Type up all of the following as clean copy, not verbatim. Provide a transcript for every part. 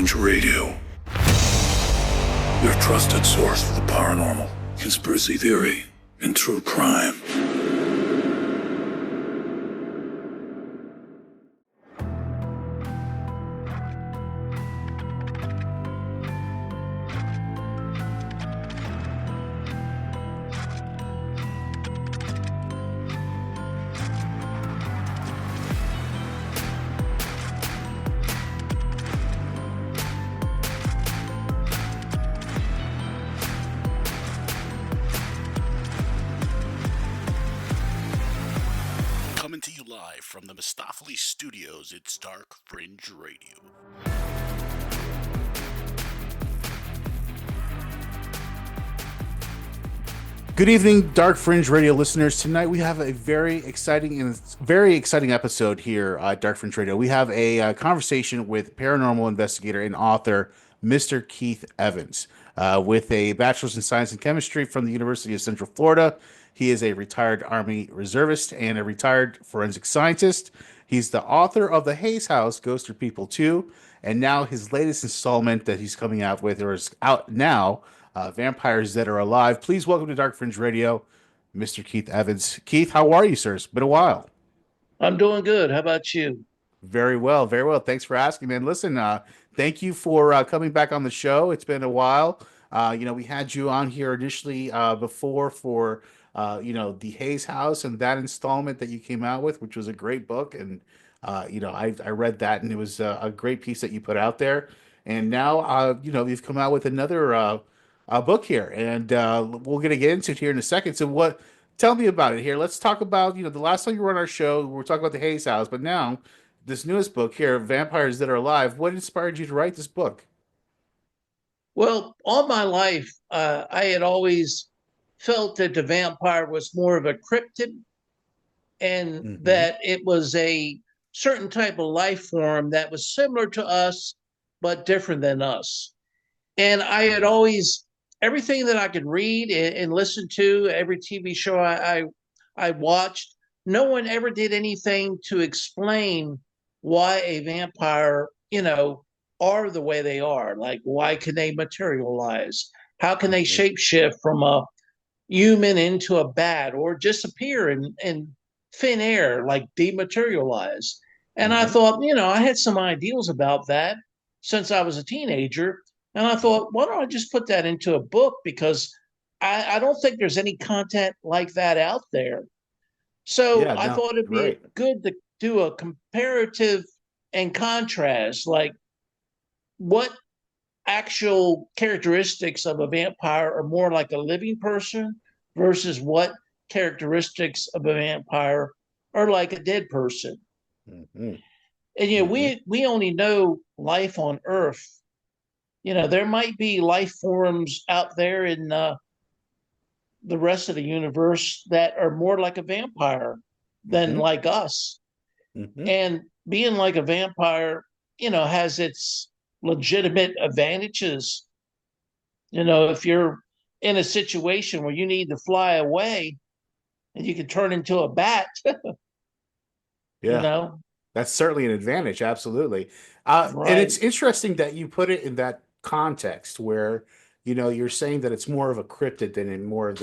Fringe Radio, your trusted source for the paranormal, conspiracy theory, and true crime. From the Mistopheles Studios, it's Dark Fringe Radio. Good evening, Dark Fringe Radio listeners. Tonight we have a very exciting episode here at Dark Fringe Radio. We have a conversation with paranormal investigator and author Mr. Keith Evans, with a bachelor's in science and chemistry from the University of Central Florida. He is a retired Army reservist and a retired forensic scientist. He's the author of The Hayes House, Ghosts Are People Too, and now his latest installment that he's coming out with, or is out now, Vampires That Are Alive. Please welcome to Dark Fringe Radio, Mr. Keith Evans. Keith, how are you, sir? It's been a while. I'm doing good. How about you? Very well, very well. Thanks for asking, man. Listen, thank you for coming back on the show. It's been a while. We had you on here initially before for The Hayes House and that installment that you came out with, which was a great book. And, I read that and it was a great piece that you put out there. And now, you've come out with another book here, and we're going to get into it here in a second. So tell me about it here. Let's talk about, the last time you were on our show, we were talking about The Hayes House, but now this newest book here, Vampires That Are Alive. What inspired you to write this book? Well, all my life, I had always felt that the vampire was more of a cryptid, and that it was a certain type of life form that was similar to us, but different than us. And I had always, everything that I could read and listen to, every TV show I watched, no one ever did anything to explain why a vampire, are the way they are. Like, why can they materialize? How can they shapeshift from a human into a bat, or just appear in thin air, like dematerialize? And I thought, I had some ideals about that since I was a teenager. And I thought, why don't I just put that into a book? Because I don't think there's any content like that out there. So I thought it'd be good to do a comparative and contrast, like what actual characteristics of a vampire are more like a living person versus what characteristics of a vampire are like a dead person. And, we only know life on Earth. There might be life forms out there in the rest of the universe that are more like a vampire than like us. And being like a vampire, has its legitimate advantages. If you're in a situation where you need to fly away and you can turn into a bat, that's certainly an advantage. Absolutely. And it's interesting that you put it in that context where, you're saying that it's more of a cryptid than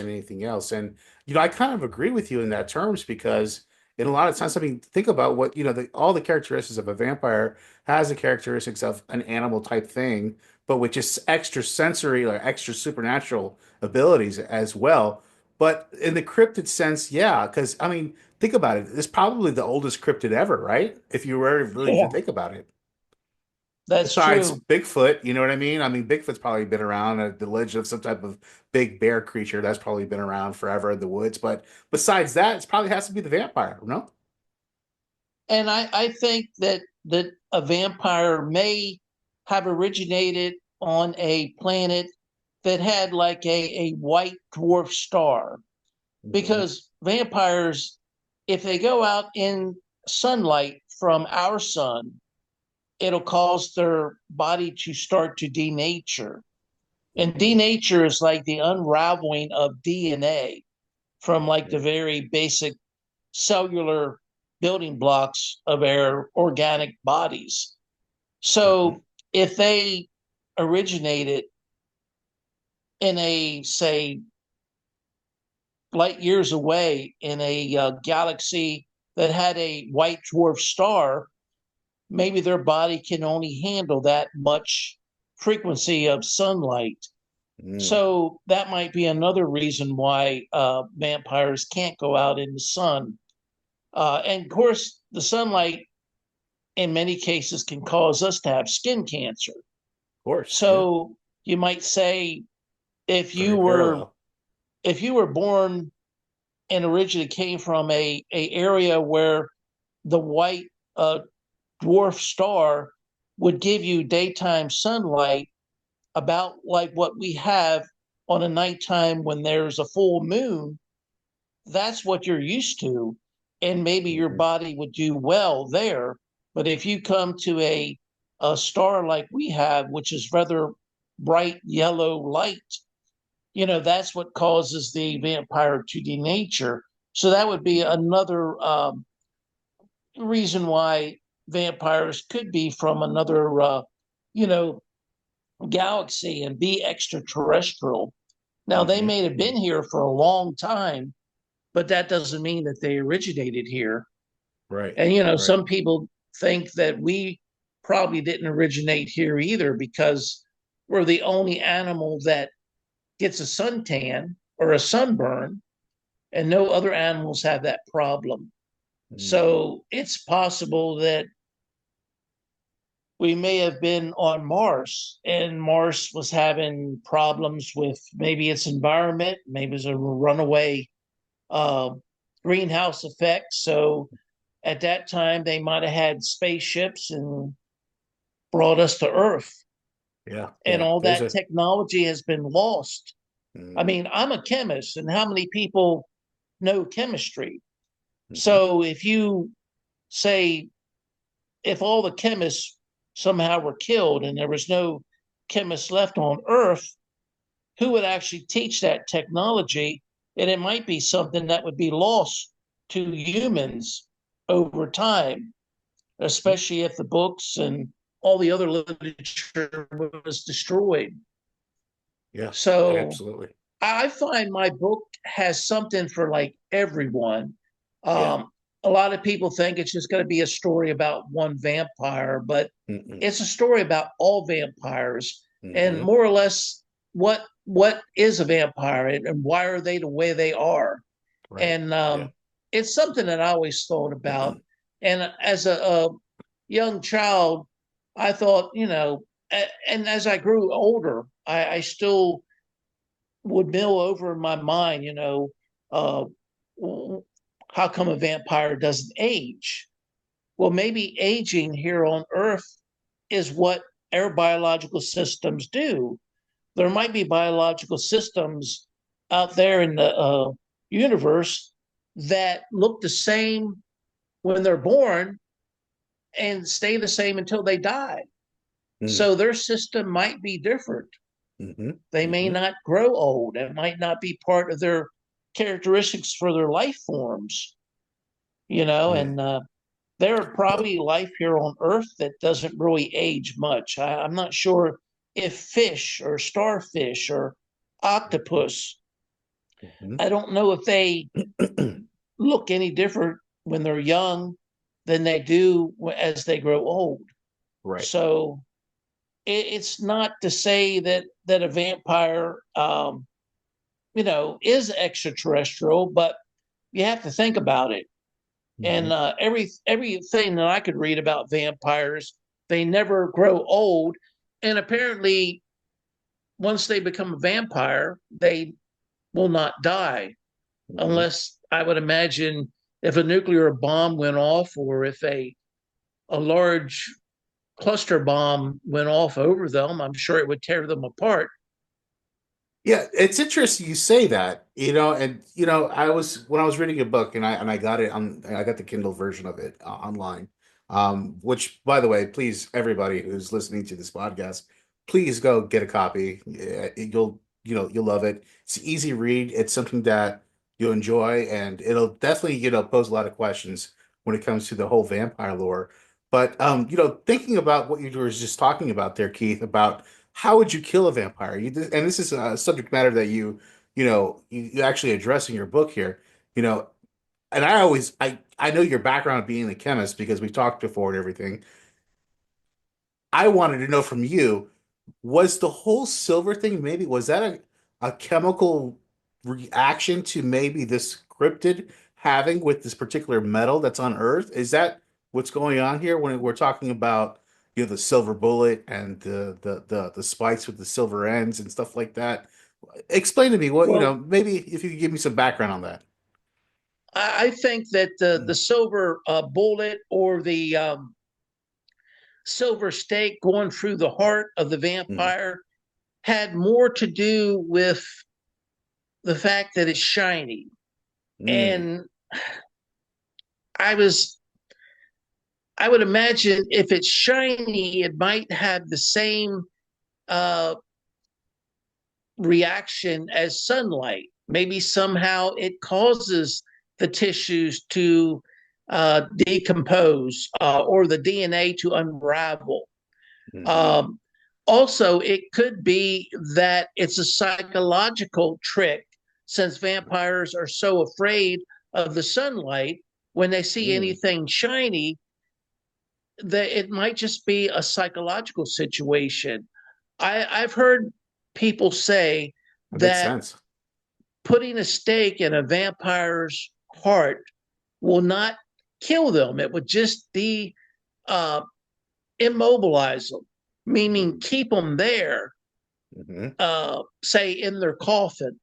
anything else. And, I kind of agree with you in that terms, because in a lot of times, think about what, all the characteristics of a vampire has the characteristics of an animal type thing, but with just extra sensory or extra supernatural abilities as well. But in the cryptid sense, yeah, because, think about it. It's probably the oldest cryptid ever, right? If you were really to think about it. That's Besides true. Bigfoot, you know what I mean? Bigfoot's probably been around. The legend of some type of big bear creature, that's probably been around forever in the woods. But besides that, it probably has to be the vampire, no? And I think that a vampire may have originated on a planet that had like a white dwarf star. Because vampires, if they go out in sunlight from our sun, it'll cause their body to start to denature. And denature is like the unraveling of DNA from like the very basic cellular building blocks of our organic bodies. So if they originated in a, say, light years away in a galaxy that had a white dwarf star, maybe their body can only handle that much frequency of sunlight. Mm. So that might be another reason why vampires can't go out in the sun. And of course, the sunlight in many cases can cause us to have skin cancer. Of course. So you might say if Very you were parallel. if you were born and originally came from a area where the white dwarf star would give you daytime sunlight about like what we have on a nighttime when there's a full moon, that's what you're used to. And maybe your Mhm. body would do well there. But if you come to a star like we have, which is rather bright yellow light, that's what causes the vampire to denature. So that would be another reason why vampires could be from another, you know, galaxy and be extraterrestrial. Now, they Mhm. may have been here for a long time, but that doesn't mean that they originated here. Right. And, Right. some people think that we probably didn't originate here either because we're the only animal that gets a suntan or a sunburn, and no other animals have that problem. Mm. So it's possible that we may have been on Mars and Mars was having problems with maybe its environment, maybe it's a runaway uh, greenhouse effect. So at that time, they might have had spaceships and brought us to Earth, Yeah. and Yeah. all There's that a. technology has been lost. I Mm. mean, I'm a chemist, and how many people know chemistry? Mhm. So if you say, if all the chemists somehow were killed and there was no chemists left on Earth, who would actually teach that technology? And it might be something that would be lost to humans over time, especially if the books and all the other literature was destroyed. Yeah. So Absolutely. I find my book has something for like everyone. Yeah. A lot of people think it's just going to be a story about one vampire, but Mm-mm. it's a story about all vampires and Mhm. more or less what is a vampire and why are they the way they are. Right. And Yeah. it's something that I always thought about. And as a young child, I thought, and as I grew older, I still would mill over in my mind, uh, how come a vampire doesn't age? Well, maybe aging here on Earth is what our biological systems do. There might be biological systems out there in the universe that look the same when they're born and stay the same until they die. Mm. So their system might be different. Mhm. They may Mhm. not grow old. It might not be part of their characteristics for their life forms, Mm. and there are probably life here on Earth that doesn't really age much. I'm not sure if fish or starfish or Mhm. octopus, Mhm. I don't know if they look any different when they're young than they do as they grow old. Right. So it's not to say that a vampire is extraterrestrial, but you have to think about it. And Mhm. everything that I could read about vampires, they never grow old, and apparently, once they become a vampire, they will not die, Mhm. unless I would imagine if a nuclear bomb went off, or if a large cluster bomb went off over them, I'm sure it would tear them apart. Yeah, it's interesting you say that, and I was when I was reading a book and I got it on I got the Kindle version of it online. Which by the way, please everybody who's listening to this podcast, please go get a copy. Yeah, you'll love it. It's an easy read. It's something that you'll enjoy and it'll definitely, pose a lot of questions when it comes to the whole vampire lore. But thinking about what you were just talking about there, Keith, about how would you kill a vampire? And this is a subject matter that you actually address in your book here. You know, and I know your background being a chemist because we talked before and everything. I wanted to know from you, was the whole silver thing maybe was that a chemical reaction to maybe this cryptid having with this particular metal that's on Earth? Is that what's going on here when we're talking about the silver bullet and the spikes with the silver ends and stuff like that? Explain to me what, Well, maybe if you could give me some background on that. I think that the silver bullet or the silver stake going through the heart of the Mm, vampire had more to do with the fact that it's shiny. mm, And I was I would imagine if it's shiny, it might have the same uh, reaction as sunlight. Maybe somehow it causes the tissues to decompose or the DNA to unravel. mhm, Um, Also, it could be that it's a psychological trick since vampires are so afraid of the sunlight. When they see mm. anything shiny, that it might just be a psychological situation. I've heard people say That makes that sense. putting a stake in a vampire's heart will not kill them. It would just be uh, immobilize them, meaning Mhm, keep them there, mhm. say in their coffin.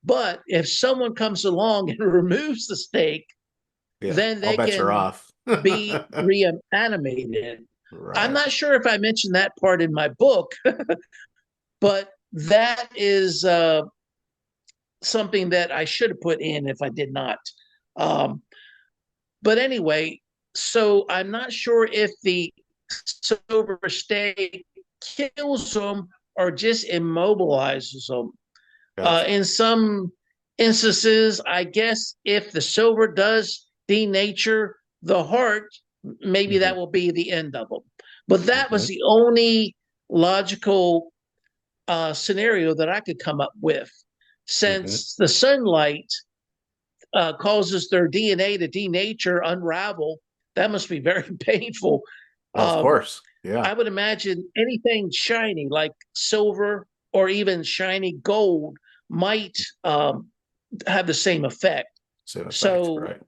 But if someone comes along and removes the stake, Yeah, then all they bets are can off. be reanimated. I'm Right. not sure if I mentioned that part in my book, but that is something that I should have put in if I did not. Um, but anyway, so I'm not sure if the silver stake kills them or just immobilizes them. Gotcha. In some instances, I guess if the silver does denature the heart, maybe Hmm. that will be the end of them. But that was Hmm. the only logical scenario that I could come up with. Hmm. Since the sunlight causes their DNA to denature, unravel, that must be very painful. Well, of Um, course. Yeah. I would imagine anything shiny like silver or even shiny gold might have the same effect. Same effect. So Right.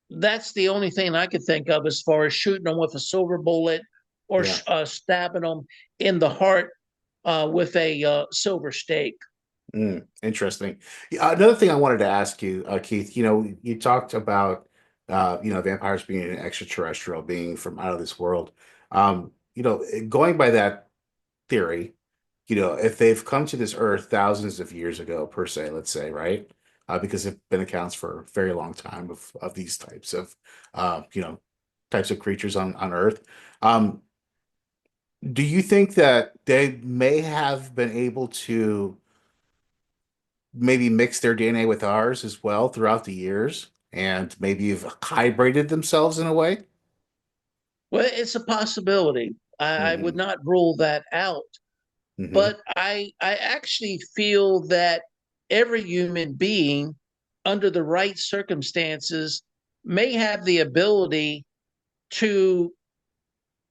that's the only thing I could think of as far as shooting them with a silver bullet or Yeah. stabbing them in the heart with a silver stake. Interesting. Yeah, another thing I wanted to ask you, Keith, you talked about, vampires being an extraterrestrial, being from out of this world. Going by that theory, if they've come to this earth thousands of years ago, per se, let's say, right? Because there have been accounts for a very long time of these types of, uh, you know, types of creatures on Earth. Um, do you think that they may have been able to maybe mix their DNA with ours as well throughout the years and maybe have hybridated themselves in a way? Well, it's a possibility. I would Hmm. not rule that out. Hmm. But I actually feel that every human being, under the right circumstances, may have the ability to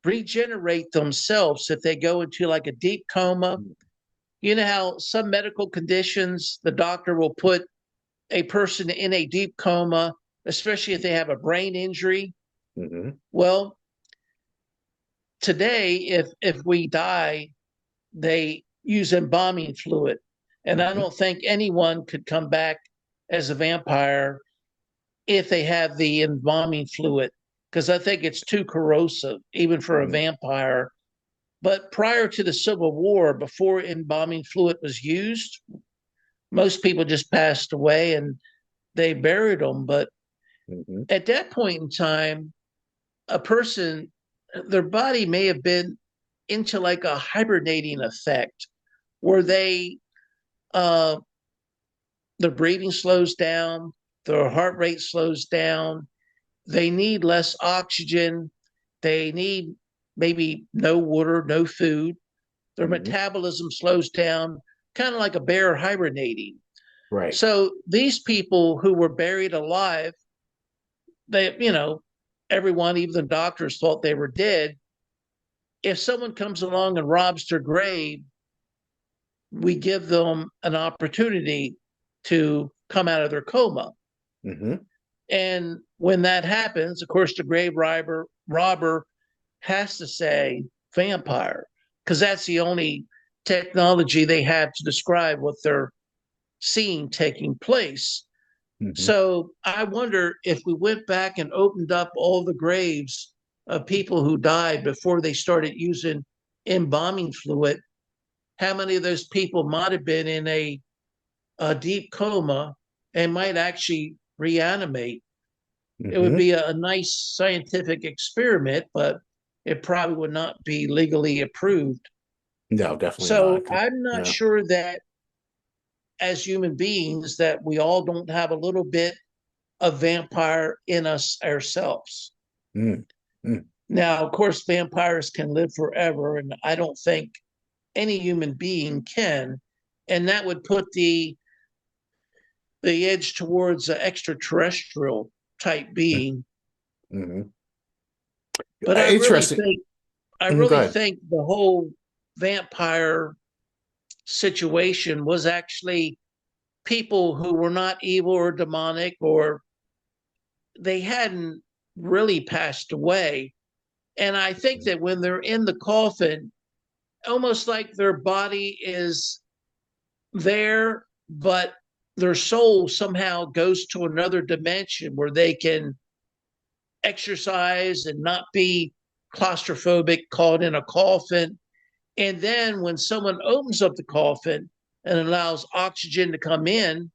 regenerate themselves if they go into like a deep coma. You know how some medical conditions, the doctor will put a person in a deep coma, especially if they have a brain injury. Hmm. Well, today, if we die, they use embalming fluid. And I Hmm. don't think anyone could come back as a vampire if they have the embalming fluid, because I think it's too corrosive, even for a Hmm. vampire. But prior to the Civil War, before embalming fluid was used, most people just passed away and they buried them. But Hmm. at that point in time, a person, their body may have been into like a hibernating effect where uh, their breathing slows down, their heart rate slows down, they need less oxygen, They need maybe no water, no food. Their metabolism slows down, kind of like a bear hibernating. Right. So these people who were buried alive, they, everyone, even the doctors, thought they were dead. If someone comes along and robs their grave, we give them an opportunity to come out of their coma. Mm-hmm. And when that happens, of course, the grave robber has to say vampire, because that's the only technology they have to describe what they're seeing taking place. Mm-hmm. So I wonder if we went back and opened up all the graves of people who died before they started using embalming fluid, how many of those people might have been in a deep coma and might actually reanimate. It would be a nice scientific experiment, but it probably would not be legally approved. No, definitely So not. I'm not Yeah. sure that as human beings that we all don't have a little bit of vampire in us ourselves. Mm. Mm. Now, of course, vampires can live forever, and I don't think any human being can, and that would put the edge towards an extraterrestrial type being. Mm-hmm. But Interesting. I Go really ahead. think the whole vampire situation was actually people who were not evil or demonic, or they hadn't really passed away. And I think that when they're in the coffin, almost like their body is there, but their soul somehow goes to another dimension where they can exercise and not be claustrophobic, caught in a coffin. And then when someone opens up the coffin and allows oxygen to come in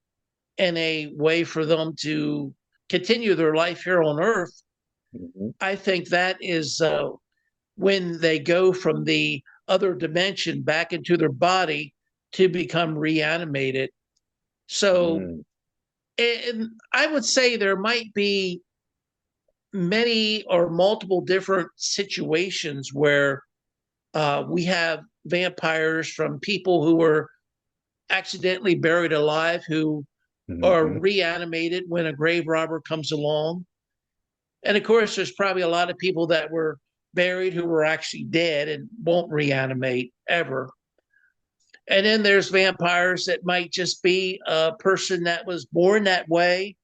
a way for them to continue their life here on Earth, Mm-hmm. I think that is when they go from the other dimension back into their body to become reanimated. So, Mm. and I would say there might be many or multiple different situations where we have vampires from people who were accidentally buried alive who are Mm-hmm. reanimated when a grave robber comes along. And of course, there's probably a lot of people that were buried who were actually dead and won't reanimate ever. And then there's vampires that might just be a person that was born that way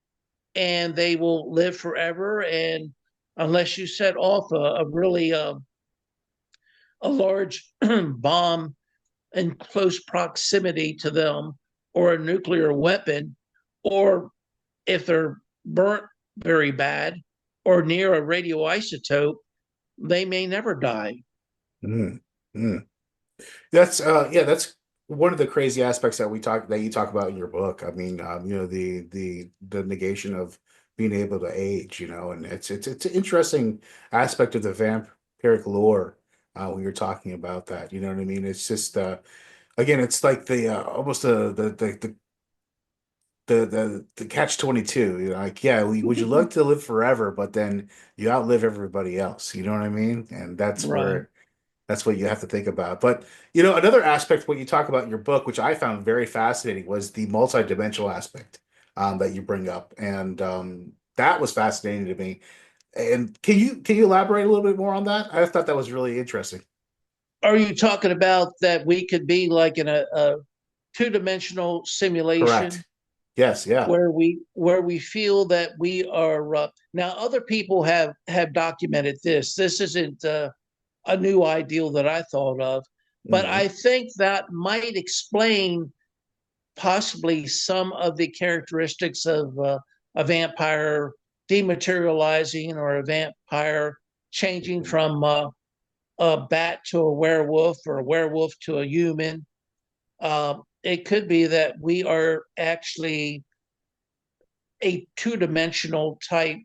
and they will live forever. And unless you set off a really a large bomb in close proximity to them, or a nuclear weapon, or if they're burnt very bad or near a radioisotope, they may never die. Mm-hmm. That's yeah, that's one of the crazy aspects that you talk about in your book. I mean, the negation of being able to age, and it's an interesting aspect of the vampiric lore when you're talking about that. You know what I mean? It's just again, it's like the almost the catch 22. Like, yeah, would you like to live forever, but then you outlive everybody else. You know what I mean? And Right. that's what you have to think about. But another aspect what you talk about in your book, which I found very fascinating, was the multidimensional aspect that you bring up, and that was fascinating to me. And can you elaborate a little bit more on that? I thought that was really interesting. Are you talking about that we could be like in a two-dimensional simulation Correct. Yes. Yeah. where we feel that we are now other people have documented this isn't a new ideal that I thought of, but Hmm. I think that might explain possibly some of the characteristics of a vampire dematerializing, or a vampire changing from a bat to a werewolf, or a werewolf to a human. It could be that we are actually a two-dimensional type,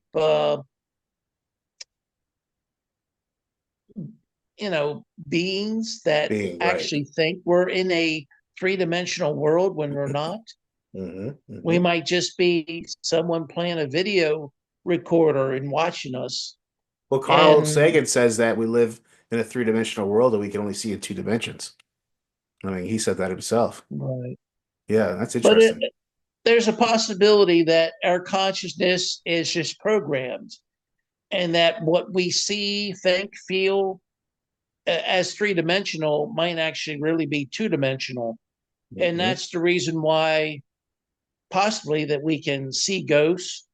beings that Being right. actually think we're in a three-dimensional world when we're not. Hmm. We Hmm. might just be someone playing a video recorder and watching us. Well, Carl And Sagan says that we live in a three-dimensional world and we can only see in two dimensions. I mean, he said that himself. right. Yeah, that's But interesting. there's a possibility that our consciousness is just programmed, and that what we see, think, feel as three dimensional might actually really be two dimensional. And Mhm. that's the reason why possibly that we can see ghosts.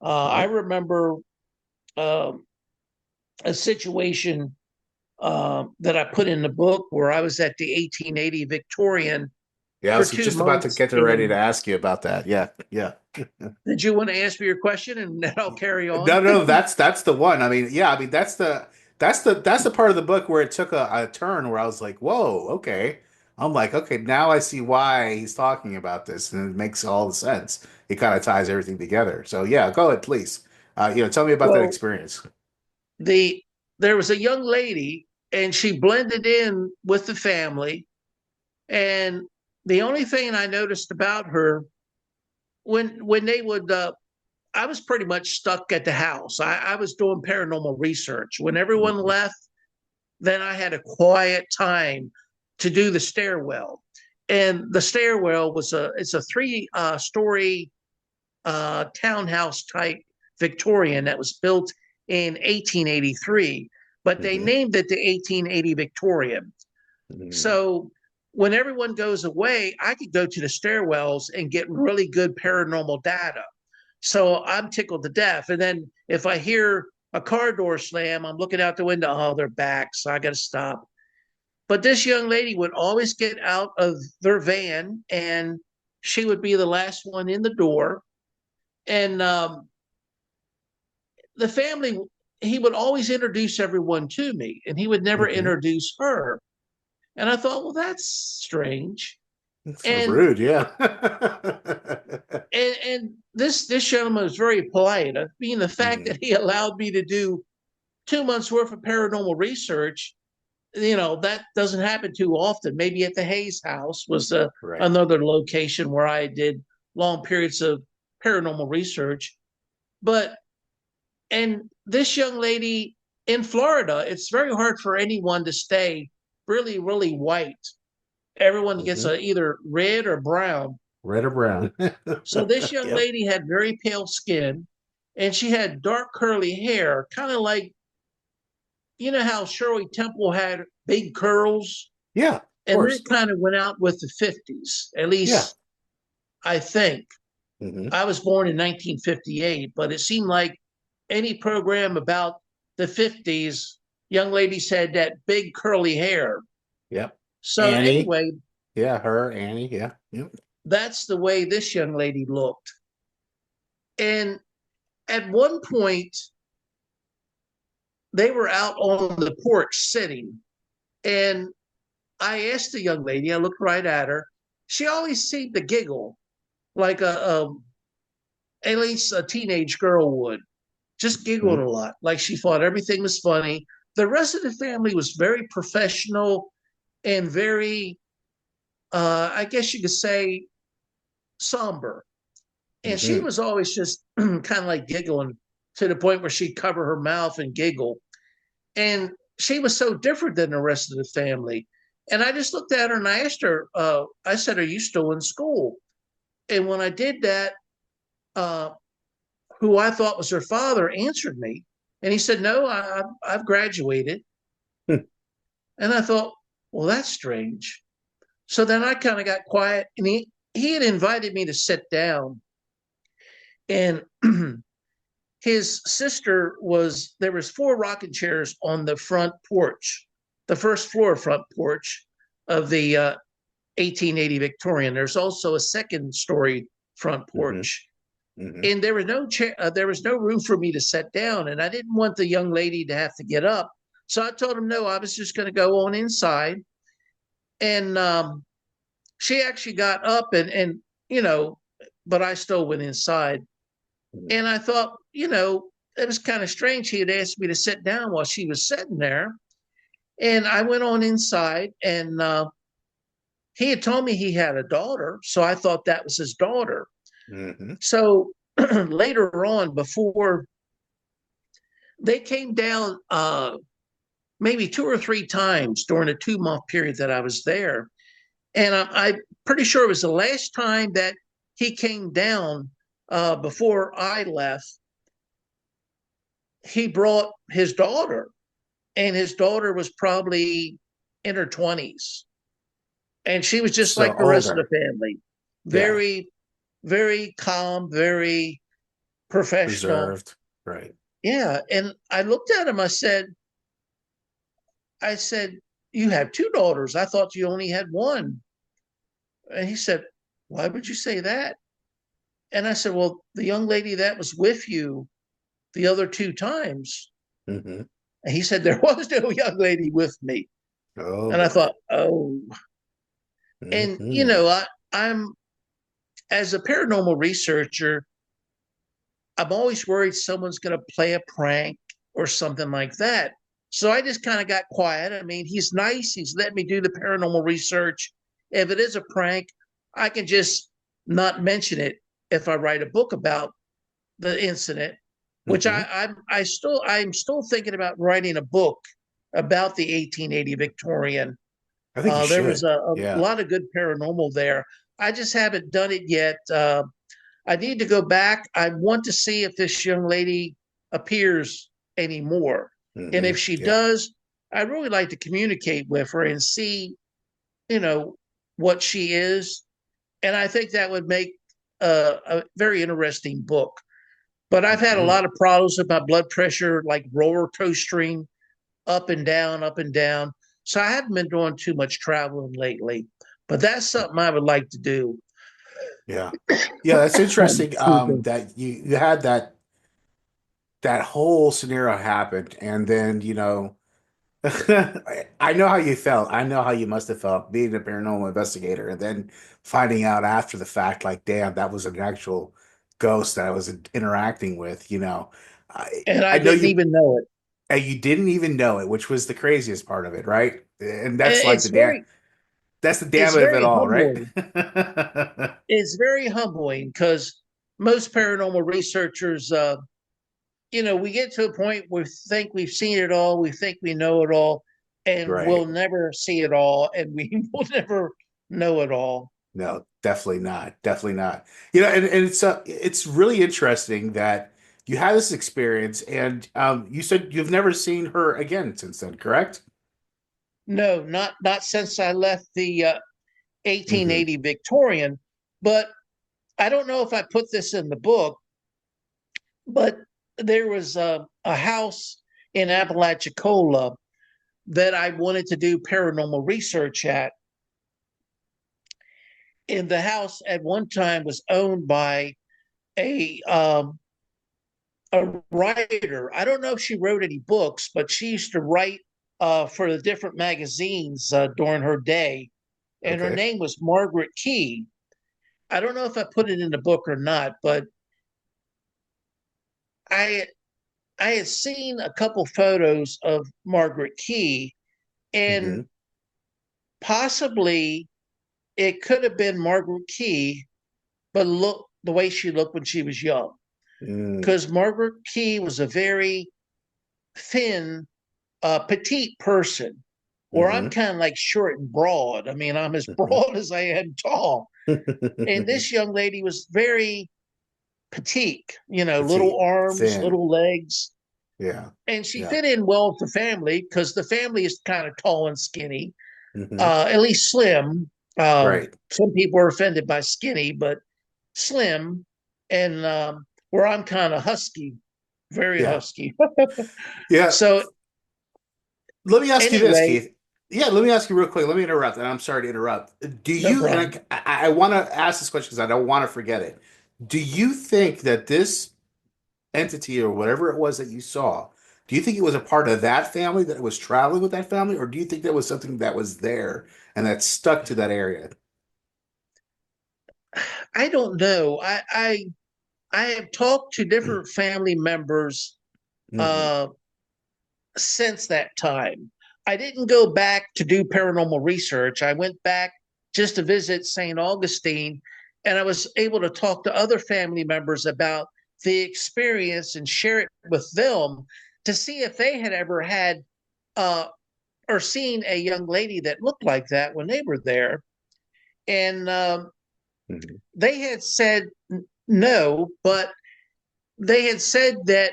I Yep. remember um, a situation that I put in the book where I was at the 1880 Victorian Yeah, I for was two just about to months. get ready to And ask you about that. Yeah, yeah. did you want to ask me your question and then I'll carry on? No, no, that's the one. I mean, yeah, I mean that's the part of the book where it took a turn where I was like, whoa, okay. I'm like, okay, now I see why he's talking about this, and it makes all the sense. It kind of ties everything together. So yeah, go ahead, please. Tell me about that Well, experience. the there was a young lady and she blended in with the family. And the only thing I noticed about her when they would I was pretty much stuck at the house. I was doing paranormal research. When everyone Mhm. left, then I had a quiet time to do the stairwell. And the stairwell was a three story townhouse type Victorian that was built in 1883, but they Mhm. named it the 1880 Victorian. Mhm. So when everyone goes away, I could go to the stairwells and get really good paranormal data. So I'm tickled to death. And then if I hear a car door slam, I'm looking out the window. Oh, they're back. So I got to stop. But this young lady would always get out of their van and she would be the last one in the door. And the family, he would always introduce everyone to me and he would never Mhm. introduce her. And I thought, well, that's strange. It's kind of And rude, yeah. and this gentleman was very polite. Being the fact Mhm. that he allowed me to do 2 months worth of paranormal research, that doesn't happen too often. Maybe at the Hayes house was Right. another location where I did long periods of paranormal research. But and this young lady in Florida, it's very hard for anyone to stay really, really white. Everyone gets Mhm. either red or brown. Red or brown. So this young Yep. lady had very pale skin and she had dark curly hair, kind of like, how Shirley Temple had big curls. Yeah, of And that course. kind of went out with the 50s, at Yeah. least I think. Hmm. I was born in 1958, but it seemed like any program about the 50s, young ladies had that big curly hair. Yep. So, Annie. anyway, Yeah, her, Annie. Yeah. Yep. that's the way this young lady looked. And at one point, they were out on the porch sitting. And I asked the young lady, I looked right at her. She always seemed to giggle like at least a teenage girl would. Just giggled Mhm. a lot, like she thought everything was funny. The rest of the family was very professional and very, I guess you could say, somber. And she Mhm. was always just kind of like giggling to the point where she'd cover her mouth and giggle. And she was so different than the rest of the family. And I just looked at her and I asked her, I said, "Are you still in school?" And when I did that, uh, who I thought was her father answered me. And he said, "No, I've graduated." And I thought, well, that's strange. So then I kind of got quiet and he had invited me to sit down. And his sister there was four rocking chairs on the front porch, the first floor front porch of the 1880 Victorian. There's also a second story front Mhm. porch. Mhm. And there was no chair, there was no room for me to sit down. And I didn't want the young lady to have to get up. So I told him, no, I was just going to go on inside. And she actually got up and, you know, but I still went inside. Mhm. And I thought, it was kind of strange. He had asked me to sit down while she was sitting there. And I went on inside and he had told me he had a daughter. So I thought that was his daughter. Mhm. So later on, before They came down maybe 2 or 3 times during the 2 month period that I was there. And I'm pretty sure it was the last time that he came down before I left. He brought his daughter, and his daughter was probably in her 20s. And she was just So like the rest of the older. family. Yeah. Very, very calm, very professional. Reserved. Right. Yeah. And I looked at him, I said, you have two daughters. I thought you only had one. And he said, why would you say that? And I said, well, the young lady that was with you the other 2 times. Mm-hmm. And he said, there was no young lady with me. Oh And I boy. thought, oh. And, Mm-hmm. I'm, as a paranormal researcher, I'm always worried someone's going to play a prank or something like that. So I just kind of got quiet. I mean, he's nice. He's let me do the paranormal research. If it is a prank, I can just not mention it if I write a book about the incident, which Mm-hmm. I'm still thinking about writing a book about the 1880 Victorian. I think you There was should. a Yeah. lot of good paranormal there. I just haven't done it yet. I need to go back. I want to see if this young lady appears anymore. And Mm-hmm. if she Yeah. does, I'd really like to communicate with her and see, you know, what she is. And I think that would make a very interesting book. But I've had a Mm-hmm. lot of problems with my blood pressure, like roller coastering up and down, up and down. So I haven't been doing too much traveling lately. But that's something I would like to do. Yeah. Yeah, that's interesting. Excuse me. That you had that whole scenario happened, and then I know how you felt. I know how you must have felt being a paranormal investigator, and then finding out after the fact, like, damn, that was an actual ghost that I was interacting with. And I I know didn't you, even know it. and you didn't even know it, which was the craziest part of it, right? And And that's like that's the it's damn of it very all, right? humbling. It's very humbling because most paranormal researchers, we get to a point where we think we've seen it all, we think we know it all, and we'll Right. never see it all, and we will never know it all. No, definitely not. Definitely not. And it's really interesting that you had this experience, and you said you've never seen her again since then, correct? No, not since I left the Hmm. 1880 Victorian. But I don't know if I put this in the book, but there was a house in Apalachicola that I wanted to do paranormal research at. And the house at one time was owned by a um, a writer. I don't know if she wrote any books, but she used to write for the different magazines during her day, and her Okay. name was Margaret Key. I don't know if I put it in the book or not, but I I had seen a couple photos of Margaret Key, and Hmm. possibly it could have been Margaret Key, but look the way she looked when she was young. Mm. Because Margaret Key was a very thin, petite person, where I'm Hmm. kind of like short and broad. I mean, I'm as broad as I am tall. And this young lady was very petite, little Petite, arms, thin. little legs. Yeah. And she Yeah. fit in well with the family because the family is kind of tall and skinny, Hmm. at least slim. Right. Some people are offended by skinny, but slim. And where I'm kind of husky, very Yeah. husky. Yeah. So Let me ask you this, anyway, Keith. Yeah, let me ask you real quick. Let me interrupt, and I'm sorry to interrupt. Do no you, problem. and I want to ask this question because I don't want to forget it. Do you think that this entity or whatever it was that you saw, do you think it was a part of that family that was traveling with that family, or do you think that was something that was there and that stuck to that area? I don't know. I have talked to different family members Hmm. uh, since that time. I didn't go back to do paranormal research. I went back just to visit St. Augustine, and I was able to talk to other family members about the experience and share it with them. to see if they had ever had or seen a young lady that looked like that when they were there. And they had said no, but they had said that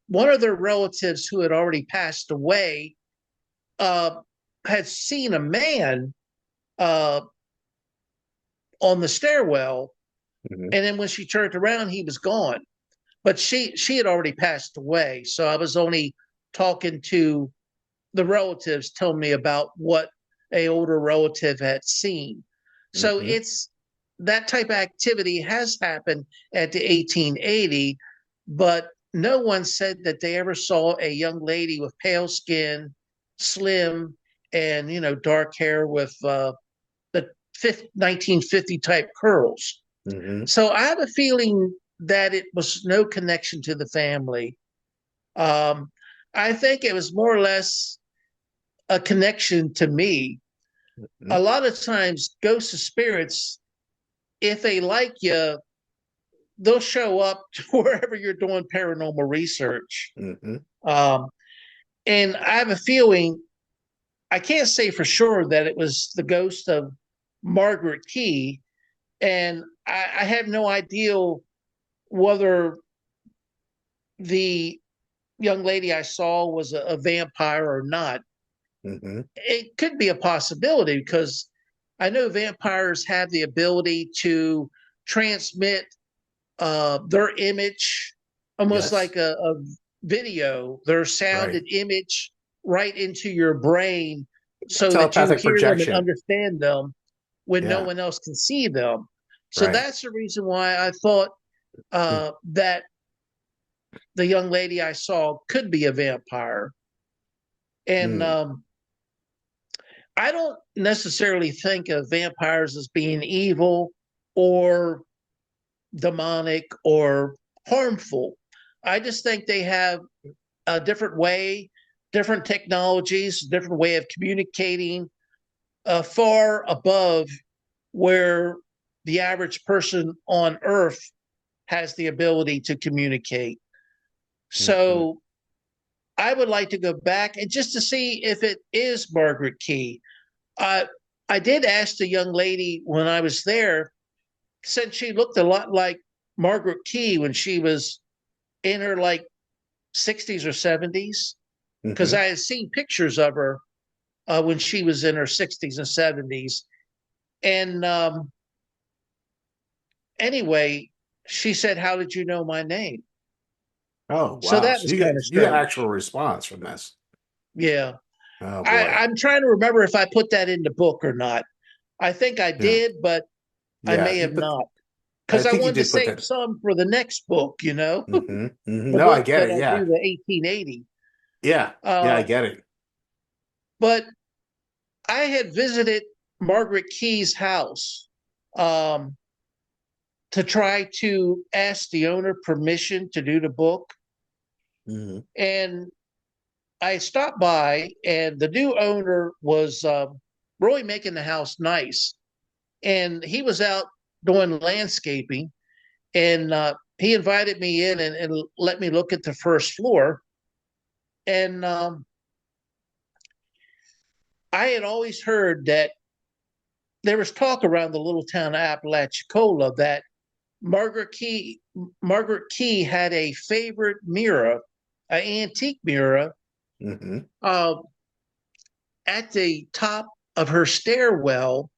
one of their relatives who had already passed away had seen a man on the stairwell, and then when she turned around, he was gone. But she had already passed away, so I was only talking to the relatives, telling me about what a older relative had seen. So it's that type of activity has happened at the 1880, but no one said that they ever saw a young lady with pale skin, slim, and dark hair with the 1950 type curls. So I have a feeling that it was no connection to the family. I think it was more or less a connection to me. A lot of times, ghosts of spirits, if they like you, they'll show up to wherever you're doing paranormal research. And I have a feeling, I can't say for sure that it was the ghost of Margaret Key, and I have no idea whether the young lady I saw was a vampire or not. It could be a possibility because I know vampires have the ability to transmit their image almost like a video, their sound and image right into your brain so that you hear them and understand them when no one else can see them. So that's the reason why I thought that the young lady I saw could be a vampire. And I don't necessarily think of vampires as being evil or demonic or harmful. I just think they have a different way, different technologies, different way of communicating, far above where the average person on Earth has the ability to communicate. So I would like to go back and just to see if it is Margaret Key. I did ask the young lady when I was there, since she looked a lot like Margaret Key when she was in her 60s or 70s, because I had seen pictures of her when she was in her 60s and 70s. And anyway, she said, "How did you know my name?" Oh, wow. So that was kind of strange. You got actual response from this. Yeah. Oh, boy. I'm trying to remember if I put that in the book or not. I think I did, but I may have not. Because I wanted to save some for the next book, The No, I get it. I do, the 1880. Yeah. I get it. But I had visited Margaret Key's house to try to ask the owner permission to do the book. And I stopped by, and the new owner was really making the house nice. And he was out doing landscaping, and he invited me in and let me look at the first floor. And I had always heard that there was talk around the little town of Apalachicola that Margaret Key had a favorite mirror, an antique mirror, at the top of her stairwell,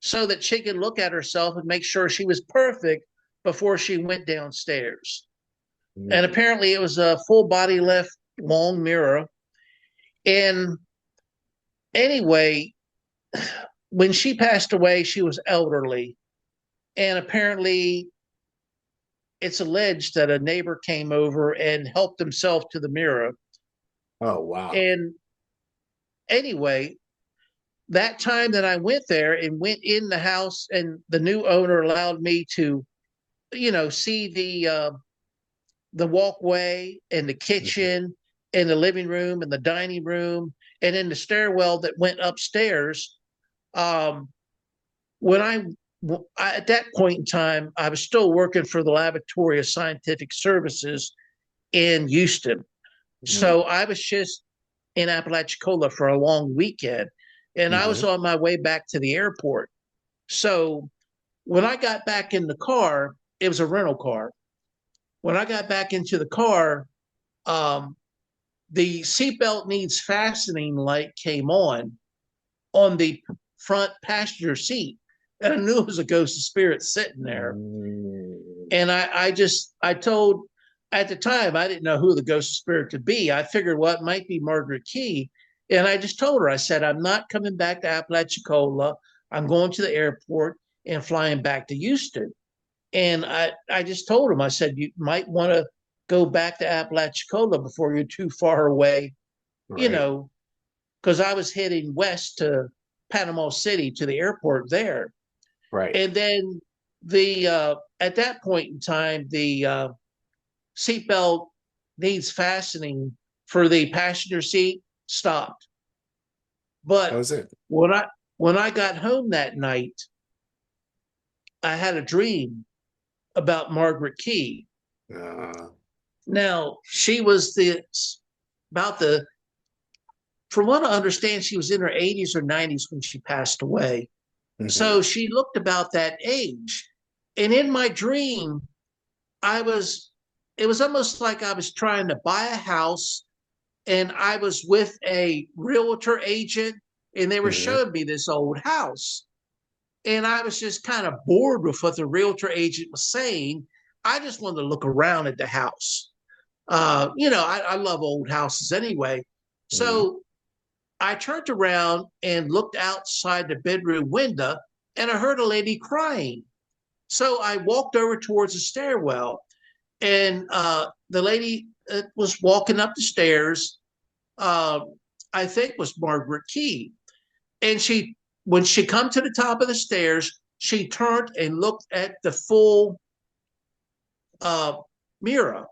so that she could look at herself and make sure she was perfect before she went downstairs. And apparently it was a full body lift, long mirror. And anyway, when she passed away, she was elderly. And apparently it's alleged that a neighbor came over and helped himself to the mirror. Oh, wow. And anyway, that time that I went there and went in the house, and the new owner allowed me to, see the walkway and the kitchen and the living room and the dining room and then the stairwell that went upstairs. When I at that point in time, I was still working for the Laboratory of Scientific Services in Houston. So I was just in Apalachicola for a long weekend, and I was on my way back to the airport. So when I got back in the car, it was a rental car. When I got back into the car, the seatbelt needs fastening light came on the front passenger seat. And I knew it was a ghost of spirit sitting there. And I told, at the time, I didn't know who the ghost of spirit could be. I figured, well, it might be Margaret Key. And I just told her, I said, I'm not coming back to Apalachicola. I'm going to the airport and flying back to Houston. And I just told him, I said, you might want to go back to Apalachicola before you're too far away, you know, because I was heading west to Panama City to the airport there. Right. And then at that point in time, the seatbelt needs fastening for the passenger seat stopped. But that was it. when I got home that night, I had a dream about Margaret Key. Now, she was from what I understand, she was in her 80s or 90s when she passed away. So she looked about that age. And in my dream, it was almost like I was trying to buy a house, and I was with a realtor agent, and they were showing me this old house. And I was just kind of bored with what the realtor agent was saying. I just wanted to look around at the house. I love old houses anyway. So I turned around and looked outside the bedroom window, and I heard a lady crying. So I walked over towards the stairwell, and the lady was walking up the stairs, I think was Margaret Key. And when she come to the top of the stairs, she turned and looked at the full mirror,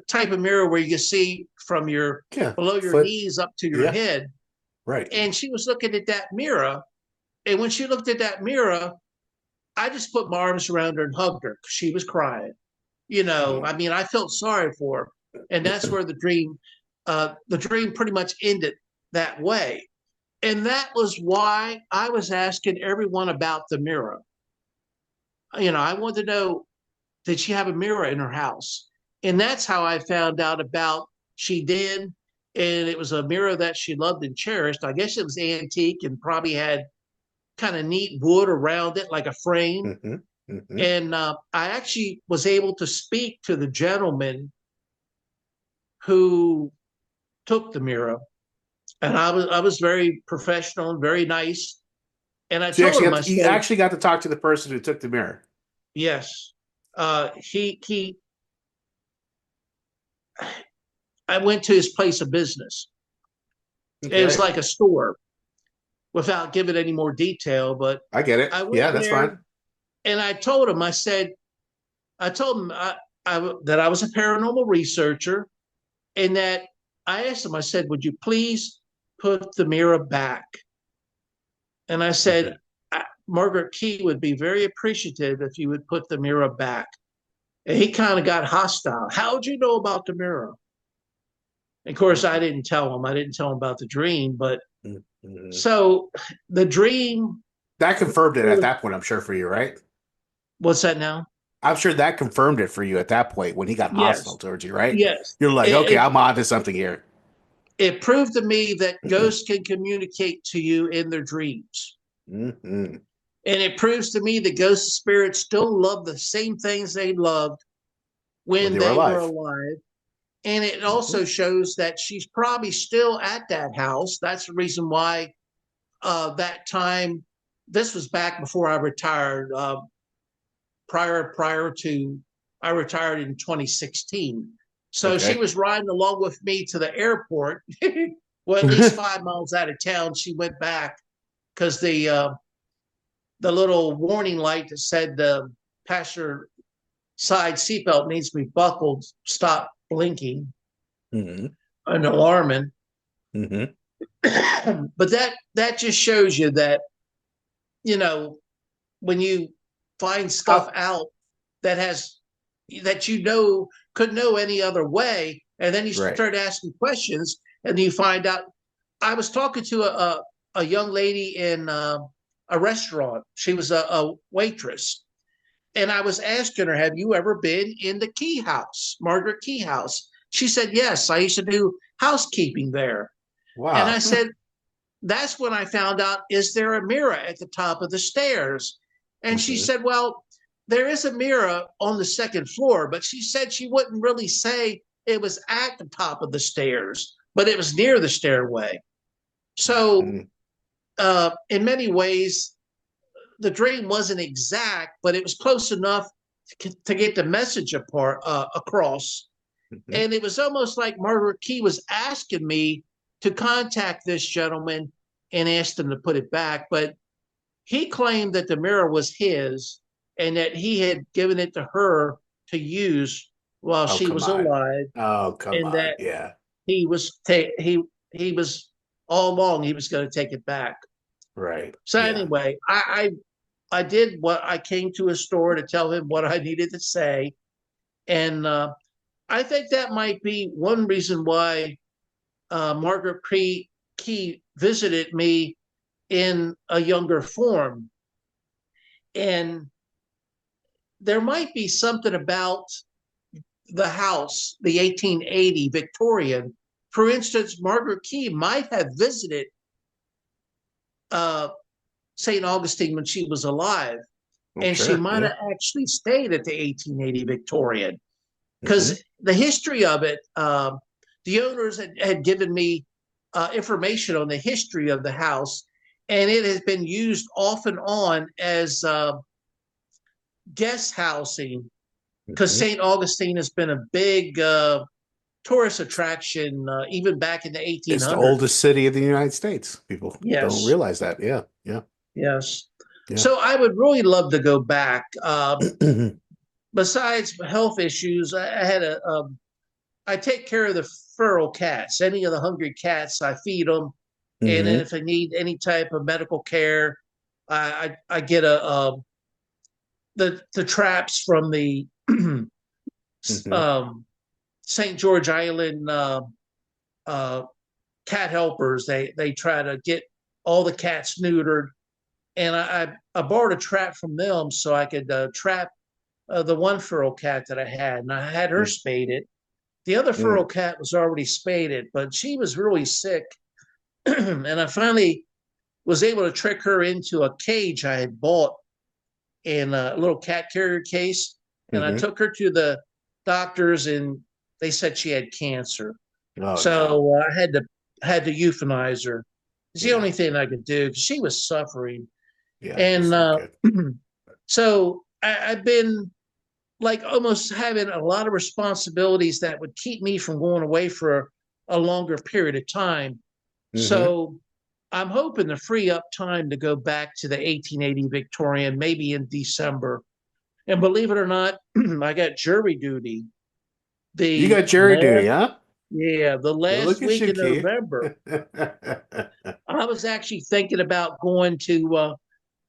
type of mirror where you can see from below your knees up to your head. Right. And she was looking at that mirror. And when she looked at that mirror, I just put my arms around her and hugged her because she was crying. I mean, I felt sorry for her. And that's where the dream pretty much ended that way. And that was why I was asking everyone about the mirror. I wanted to know, did she have a mirror in her house? And that's how I found out about she did. And it was a mirror that she loved and cherished. I guess it was antique and probably had kind of neat wood around it, like a frame. And I actually was able to speak to the gentleman who took the mirror. And I was very professional and very nice. And I told him, you actually got to talk to the person who took the mirror. Yes. I went to his place of business. Okay. It was like a store, without giving any more detail, but I get it. Yeah, that's fine. And I told him, I told him that I was a paranormal researcher, and that I asked him, I said, would you please put the mirror back? And I said, Margaret Key would be very appreciative if you would put the mirror back. And he kind of got hostile. How'd you know about the mirror? And of course, I didn't tell him. I didn't tell him about the dream. But so the dream. That confirmed it at that point, I'm sure, for you, right? What's that now? I'm sure that confirmed it for you at that point when he got hostile towards you, right? Yes. You're like, okay, I'm on to something here. It proved to me that ghosts can communicate to you in their dreams. And it proves to me that ghost spirits still love the same things they loved when they were alive. And it also shows that she's probably still at that house. That's the reason why that time, this was back before I retired, prior to, I retired in 2016. So she was riding along with me to the airport. Well, at least 5 miles out of town, she went back because the little warning light that said the passenger side seatbelt needs to be buckled stopped blinking and alarming. But that just shows you that, when you find stuff out that has that you know could know any other way. And then you Right. start asking questions, and you find out. I was talking to a young lady in a restaurant. She was a waitress, and I was asking her, "Have you ever been in the Key House, Margaret Key House?" She said, "Yes, I used to do housekeeping there." And I Wow. said, "That's when I found out, is there a mirror at the top of the stairs?" And she Hmm. said, "Well, there is a mirror on the second floor," but she said she wouldn't really say it was at the top of the stairs, but it was near the stairway. So, Hmm. in many ways, the dream wasn't exact, but it was close enough to get the message across. Hmm. And it was almost like Margaret Key was asking me to contact this gentleman and ask him to put it back. But he claimed that the mirror was his and that he had given it to her to use while Oh, she come was on. alive, Oh, come and on. that Yeah. he was all along he was going to take it back. Right. So Yeah. anyway, I did what I came to a store to tell him what I needed to say, and I think that might be one reason why Margaret Key visited me in a younger form. And there might be something about the house, the 1880 Victorian. For instance, Margaret Key might have visited uh, St. Augustine when she was alive, Oh, and she sure. might Yeah. have actually stayed at the 1880 Victorian. Hmm. Because the history of it, the owners had given me information on the history of the house, and it has been used off and on as guest housing because Hmm. St. Augustine has been a big tourist attraction even back in the It's the 1800s. oldest city in the United States. People don't Yes, realize that. Yeah. Yeah. yes. Yeah. So I would really love to go back. Besides health issues, I had I take care of the feral cats. Any of the hungry cats, I feed them, and then Hmm. if I need any type of medical care, I get the traps from the Hmm. um, St. George Island uh, cat helpers. They try to get all the cats neutered, and I borrowed a trap from them so I could trap the one feral cat that I had, and I had her spaded. The other feral Hmm. cat was already spaded, but she was really sick, and I finally was able to trick her into a cage I had bought in a little cat carrier case, and I Hmm. took her to the doctors, and they said she had cancer. Oh, no. So I had to euthanize her. It's the Yeah. only thing I could do because she was suffering. Yeah. And That's not good. so I've been like almost having a lot of responsibilities that would keep me from going away for a longer period of time. Hmm. So I'm hoping to free up time to go back to the 1880 Victorian, maybe in December. And believe it or not, I got jury duty You the got jury duty, last, huh? yeah, the Well, last look at week you, in Keith. November. I was actually thinking about going to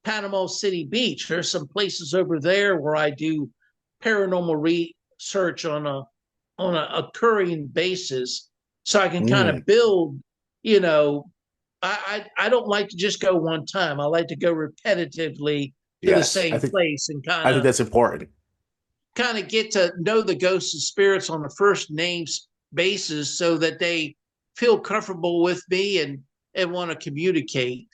Panama City Beach. There's some places over there where I do paranormal research on a occurring basis, so I can kind Mm, of build. You know, I don't like to just go one time. I like to go repetitively to the yes, same place and I think that's important. kind of get to know the ghosts and spirits on the first names basis, so that they feel comfortable with me and want to communicate.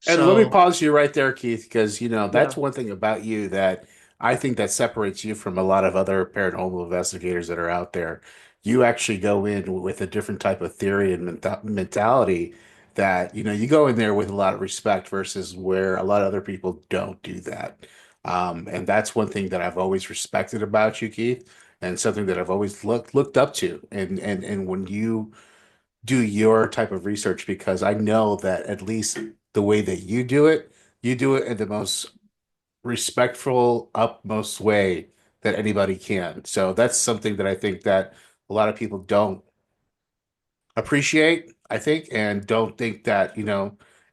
And let me So pause you right there, Keith, because yeah, that's one thing about you that I think that separates you from a lot of other paranormal investigators that are out there. You actually go in with a different type of theory and mentality that you go in there with a lot of respect versus where a lot of other people don't do that. And that's one thing that I've always respected about you, Keith, and something that I've always looked up to. And when you do your type of research, because I know that at least the way that you do it in the most respectful, utmost way that anybody can. So that's something that I think that a lot of people don't appreciate, I think, and don't think that,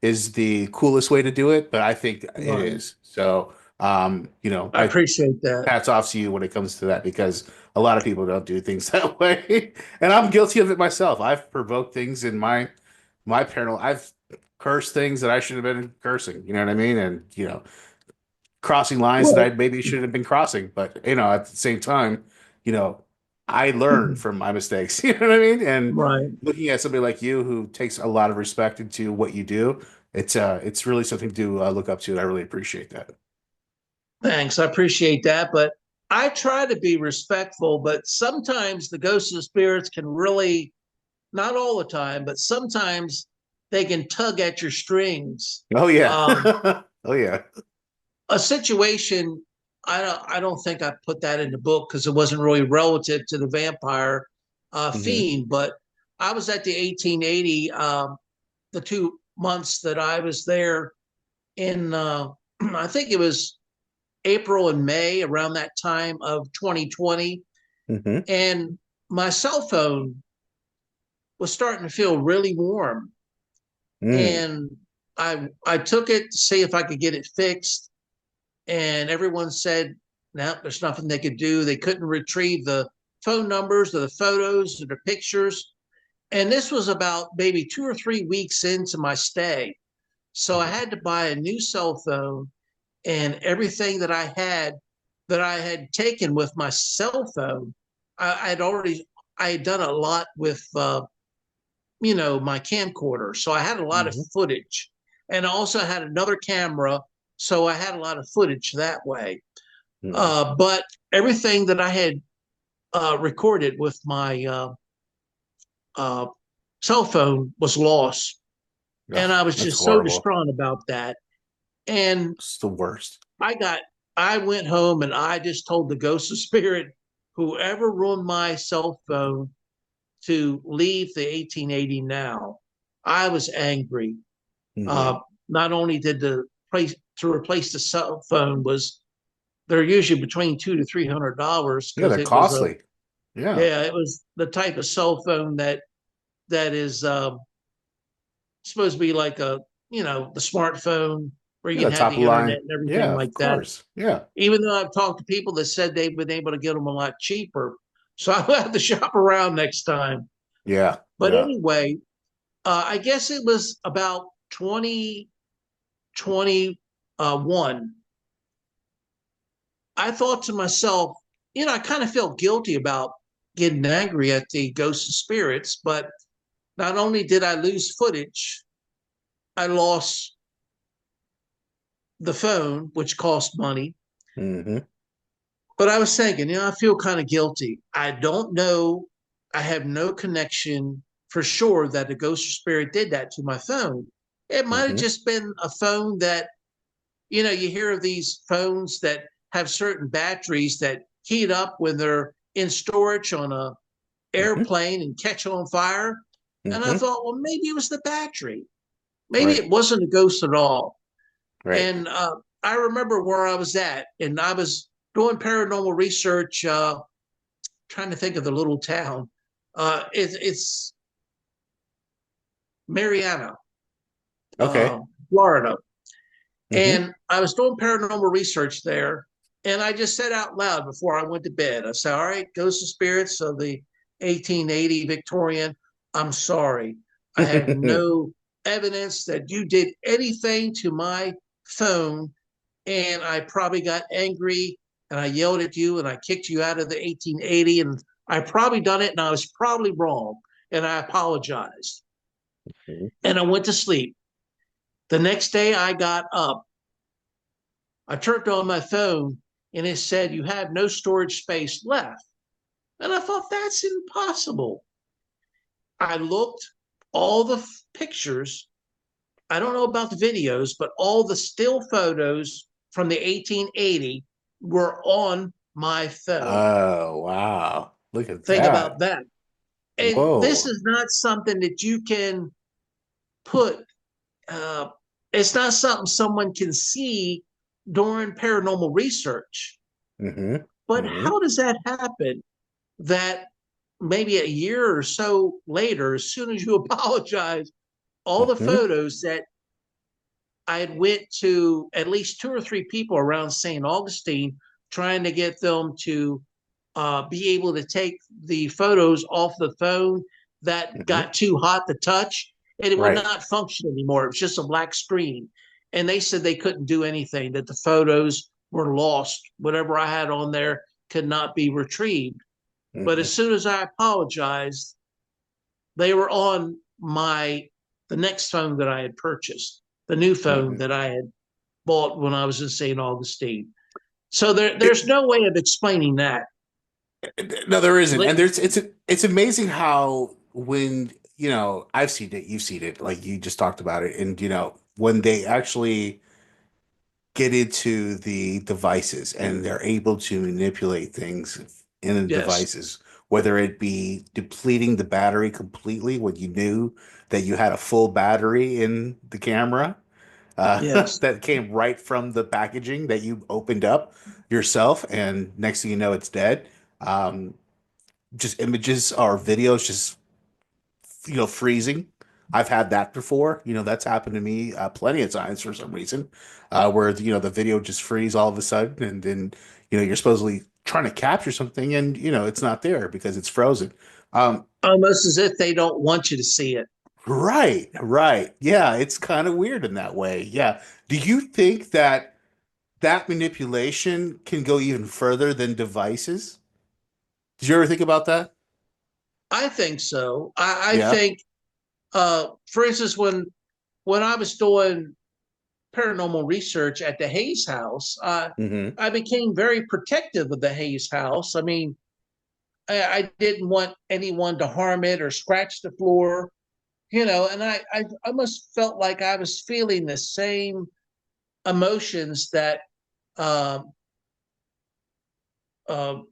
is the coolest way to do it, but I think it right. is. So I appreciate that. hats off to you when it comes to that, because a lot of people don't do things that way. And I'm guilty of it myself. I've provoked things in my paranormal. I've cursed things that I should have been cursing. You know what I mean? And crossing lines that I Well, maybe shouldn't have been crossing. But at the same time, you know, I learn from my mistakes. You know what I mean? And right. looking at somebody like you who takes a lot of respect into what you do, it's really something to look up to, and I really appreciate that. Thanks. I appreciate that. But I try to be respectful, but sometimes the ghosts and spirits can really, not all the time, but sometimes they can tug at your strings. Oh yeah. Um, Oh yeah. a situation, I don't think I put that in the book because it wasn't really relative to the vampire Hmm. fiend, but I was at the 1880, the 2 months that I was there in, I think it was April and May, around that time of 2020. Hmm. And my cell phone was starting to feel really warm. Mm. And I took it to see if I could get it fixed. And everyone said, no, there's nothing they could do. They couldn't retrieve the phone numbers or the photos or the pictures. And this was about maybe 2 or 3 weeks into my stay. So I had to buy a new cell phone, and everything that I had taken with my cell phone, I had done a lot with my camcorder, so I had a lot of Hmm. footage, and I also had another camera, so I had a lot of footage that way. Mm. But everything that I had recorded with my uh, cell phone was lost, and I Oh, was that's just so horrible. distraught about that. And It's the worst. I got I went home and I just told the ghost of spirit, whoever ruined my cell phone, to leave the 1880 now. I was angry. Hmm. Uh, Not only did the place to replace the cell phone was, they're usually between $200 to $300, Yeah, because they're it was a, costly. Yeah. yeah, it was the type of cell phone that is supposed to be like the smartphone where you Yeah, can the have top of the the internet line. and everything Yeah, of like that. course. Yeah. Even though I've talked to people that said they've been able to get them a lot cheaper. So I'll have to shop around next time. Yeah. But Yeah. anyway, I guess it was about 2021. I thought to myself, I kind of felt guilty about getting angry at the ghosts and spirits, but not only did I lose footage, I lost the phone, which cost money. Hmm. But I was thinking, I feel kind of guilty. I don't know. I have no connection for sure that the ghost or spirit did that to my phone. It might have Hmm. just been a phone that, you hear of these phones that have certain batteries that heat up when they're in storage on a Hmm. airplane and catch on fire. And I Hmm. thought, well, maybe it was the battery. Maybe Right. it wasn't a ghost at all. Right. And I remember where I was at, and I was doing paranormal research, trying to think of the little town. It's Mariana, uh, Okay. Florida. Hmm. And I was doing paranormal research there. And I just said out loud before I went to bed, I said, all right, ghosts and spirits of the 1880 Victorian, I'm sorry. I have no evidence that you did anything to my phone. And I probably got angry and I yelled at you and I kicked you out of the 1880. And I probably done it and I was probably wrong. And I apologized. And I went to sleep. The next day I got up. I turned on my phone and it said, you have no storage space left. And I thought, that's impossible. I looked, all the pictures, I don't know about the videos, but all the still photos from the 1880 were on my phone. Oh, wow. Look at Think that. about that. And this Whoa. is not something that you can put, uh, it's not something someone can see during paranormal research. Hmm. But Hmm. how does that happen? That maybe a year or so later, as soon as you apologize, all the Hmm. photos that I had went to at least 2 or 3 people around St. Augustine trying to get them to be able to take the photos off the phone that Hmm. got too hot to touch, and it would Right. not function anymore. It was just a black screen. And they said they couldn't do anything, that the photos were lost. Whatever I had on there could not be retrieved. But Hmm. as soon as I apologized, they were on the next phone that I had purchased, the new phone Hmm. that I had bought when I was in St. Augustine. So there's no way of explaining that. No, there isn't, Like, and it's amazing how when I've seen it, you've seen it, like you just talked about it, and when they actually get into the devices and they're able to manipulate things in the yes, devices, whether it be depleting the battery completely when you knew that you had a full battery in the camera, yes. that came right from the packaging that you opened up yourself, and next thing you know, it's dead. Um, just images or videos just freezing. I've had that before. That's happened to me plenty of times for some reason, where the video just freeze all of a sudden, and then you're supposedly trying to capture something, and it's not there because it's frozen. Um, Almost as if they don't want you to see it. right, right, yeah, it's kind of weird in that way. Yeah. Do you think that manipulation can go even further than devices? Did you ever think about that? I think so. I Yeah. think, for instance, when I was doing paranormal research at the Hayes House, Hmm. I became very protective of the Hayes House. I mean, I didn't want anyone to harm it or scratch the floor, and I almost felt like I was feeling the same emotions that um, um,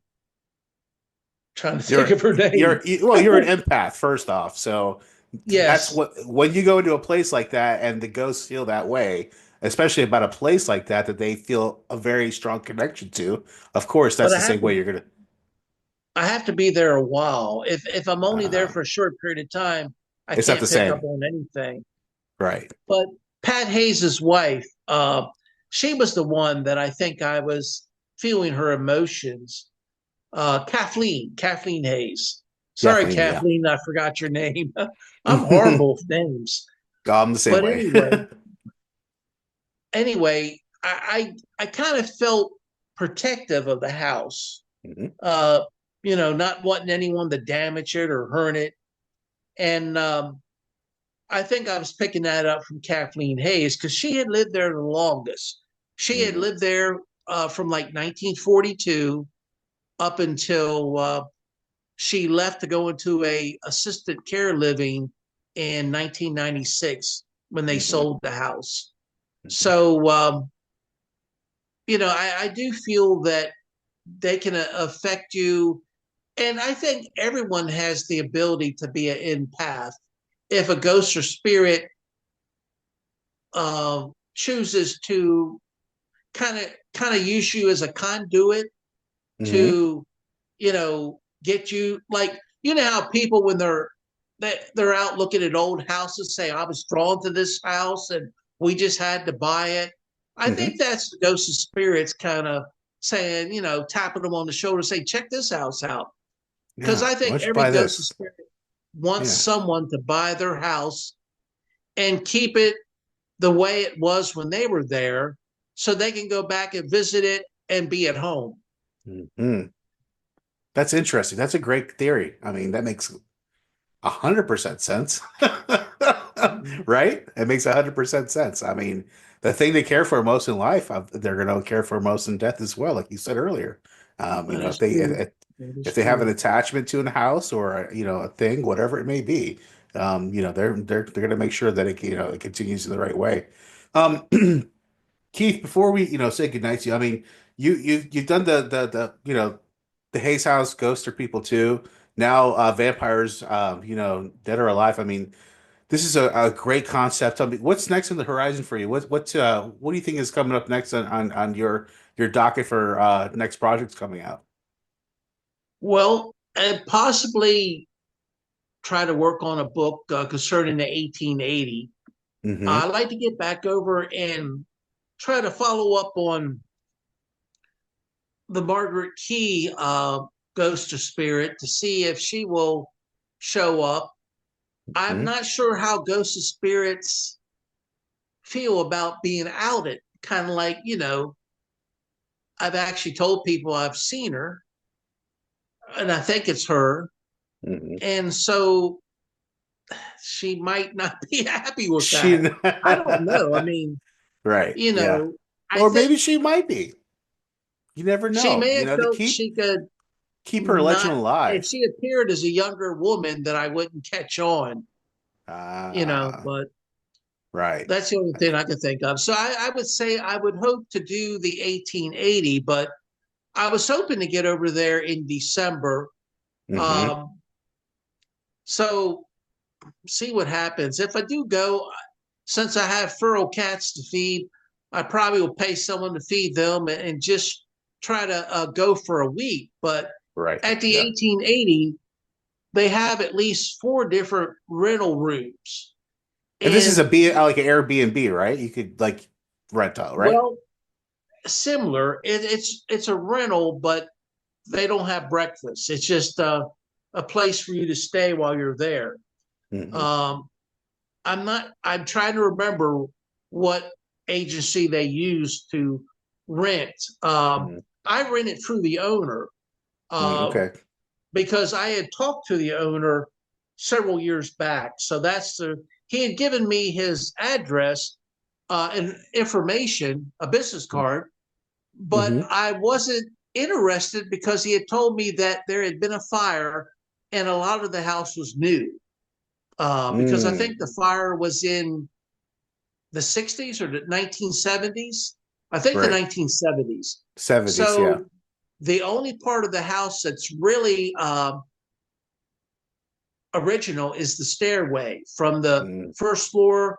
trying to think You're of her name. you're an empath first off, so that's Yes, what when you go into a place like that and the ghosts feel that way, especially about a place like that that they feel a very strong connection to. Of course, but that's the same way you're gonna. I have to be there a while. If I'm only there Uh, for a short period of time, I it's not the can't pick up same, on anything. right? But Pat Hayes's wife, she was the one that I think I was feeling her emotions. Kathleen Hayes. Sorry, Kathleen, yeah, Kathleen, I forgot your name. I'm horrible with names. I'm the same But way. anyway, I kind of felt protective of the house. Mhm. Uh, not wanting anyone to damage it or hurt it. And I think I was picking that up from Kathleen Hayes because she had lived there the longest. She had Mhm. lived there from like 1942 up until she left to go into a assisted care living in 1996 when they Mhm. sold the house. Mhm. So I do feel that they can affect you, and I think everyone has the ability to be an empath. If a ghost or spirit chooses to kind of use you as a conduit Mhm. to get you, like, how people when they're out looking at old houses say, I was drawn to this house and we just had to buy it. I think Mhm. that's the ghost of spirits kind of saying, tapping them on the shoulder, say, check this house out. Because Yeah. I Why think don't you every buy ghost of this? spirit wants Yeah. someone to buy their house and keep it the way it was when they were there so they can go back and visit it and be at home. Mhm. That's interesting. That's a great theory. I mean, that makes 100% sense. Right? It makes 100% sense. I mean, the thing they care for most in life, they're going to care for most in death as well, like you said earlier. That If is they true. That is if they have an true. attachment to a house or a thing, whatever it may be, they're going to make sure that it continues in the right way. Um, Keith, before we say goodnight to you, I mean, you've done the Hayes House ghosts are people too. Now vampires, dead or alive. I mean, this is a great concept. I mean, what's next on the horizon for you? What do you think is coming up next on your docket for next projects coming out? Well, and possibly try to work on a book concerning the 1880. Mm-hmm. I'd like to get back over and try to follow up on the Margaret Key ghost or spirit to see if she will show up. I'm Mm-hmm. not sure how ghosts of spirits feel about being outed. Kind of like, I've actually told people I've seen her, and I think it's her. Mm-hmm. And so she might not be happy with She, that. I don't know. I mean, right. you Yeah. know, I Or think maybe she might be. You never she know. may You have know, to felt keep she could her legend not, if alive. she appeared as a younger woman, that I wouldn't catch on, Ah, but right. that's the only thing I can think of. So I would say I would hope to do the 1880, but I was hoping to get over there in December. Mm-hmm. Um, so see what happens. If I do go, since I have feral cats to feed, I probably will pay someone to feed them and just try to go for a week. But Right. at the Yeah. 1880, they have at least 4 different rental rooms. And this is And like an Airbnb, right? You could like rent out, right? well, similar. It's a rental, but they don't have breakfast. It's just a place for you to stay while you're there. Mm-hmm. Um, I'm trying to remember what agency they use to rent. Mm-hmm. I rented through the owner Okay. because I had talked to the owner several years back. So he had given me his address and information, a business card, but Mm-hmm. I wasn't interested because he had told me that there had been a fire and a lot of the house was new. Because I think Mm. the fire was in the 60s or the 1970s. I think the Right. 1970s. 70s, yeah. So the only part of the house that's really original is the stairway from the Mm. first floor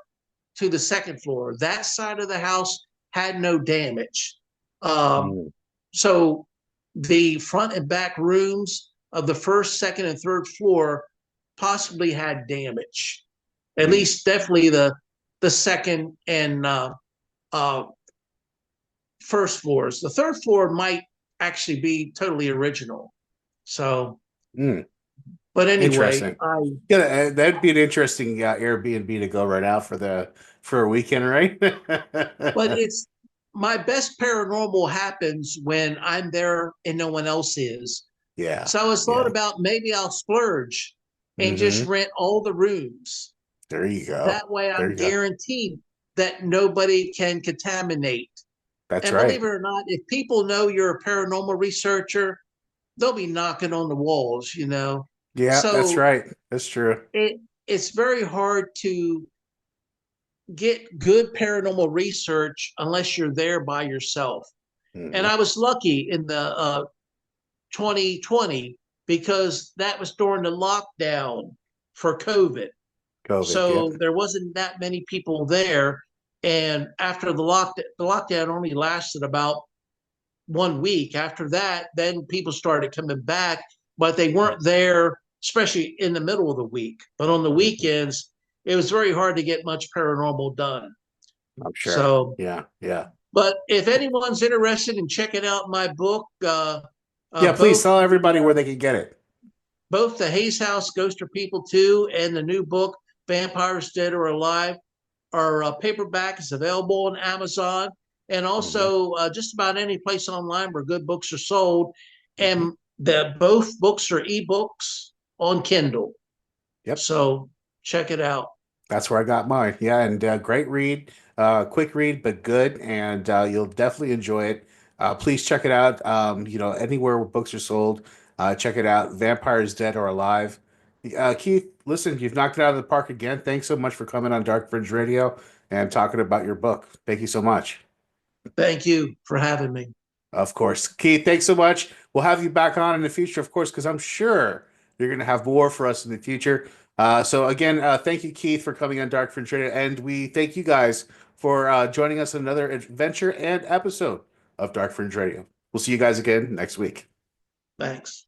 to the second floor. That side of the house had no damage. Um, Mm. so the front and back rooms of the first, second, and third floor possibly had damage. At Mm. least, definitely the second and uh, first floors. The third floor might actually be totally original. So, Mm. but anyway, Interesting. Yeah, that'd be an interesting Airbnb to go right out for a weekend, right? but it's my best paranormal happens when I'm there and no one else is. Yeah. So I was thought Yeah. about maybe I'll splurge and just Mm-hmm. rent all the rooms. There you go. That way There I'm you go. guaranteed that nobody can contaminate. That's And believe right. it or not, if people know you're a paranormal researcher, they'll be knocking on the walls. Yeah, that's So right. That's true. it's very hard to get good paranormal research unless you're there by yourself. And Mm-hmm. I was lucky in the 2020 because that was during the lockdown for COVID. COVID. Yep. So there wasn't that many people there. And after the lockdown only lasted about 1 week. After that, then people started coming back, but they weren't there, especially in the middle of the week. But on the Mhm. weekends, it was very hard to get much paranormal done. I'm sure. So, Yeah. Yeah. but if anyone's interested in checking out my book, Yeah. Please both tell the everybody where they can get it. both the Hayes House Ghost or People 2 and the new book Vampires Dead or Alive are paperback is available on Amazon and Hmm. also just about any place online where good books are sold. Hmm. And the both books are ebooks on Kindle. Yep. So check it out. That's where I got mine. Yeah, and great read, quick read, but good, and you'll definitely enjoy it. Please check it out. Anywhere where books are sold, check it out. Vampires Dead or Alive. Keith, listen, you've knocked it out of the park again. Thanks so much for coming on Dark Fringe Radio and talking about your book. Thank you so much. Thank you for having me. Of course. Keith, thanks so much. We'll have you back on in the future, of course, because I'm sure you're going to have more for us in the future. So, again, thank you, Keith, for coming on Dark Fringe Radio. And we thank you guys for joining us in another adventure and episode of Dark Fringe Radio. We'll see you guys again next week. Thanks.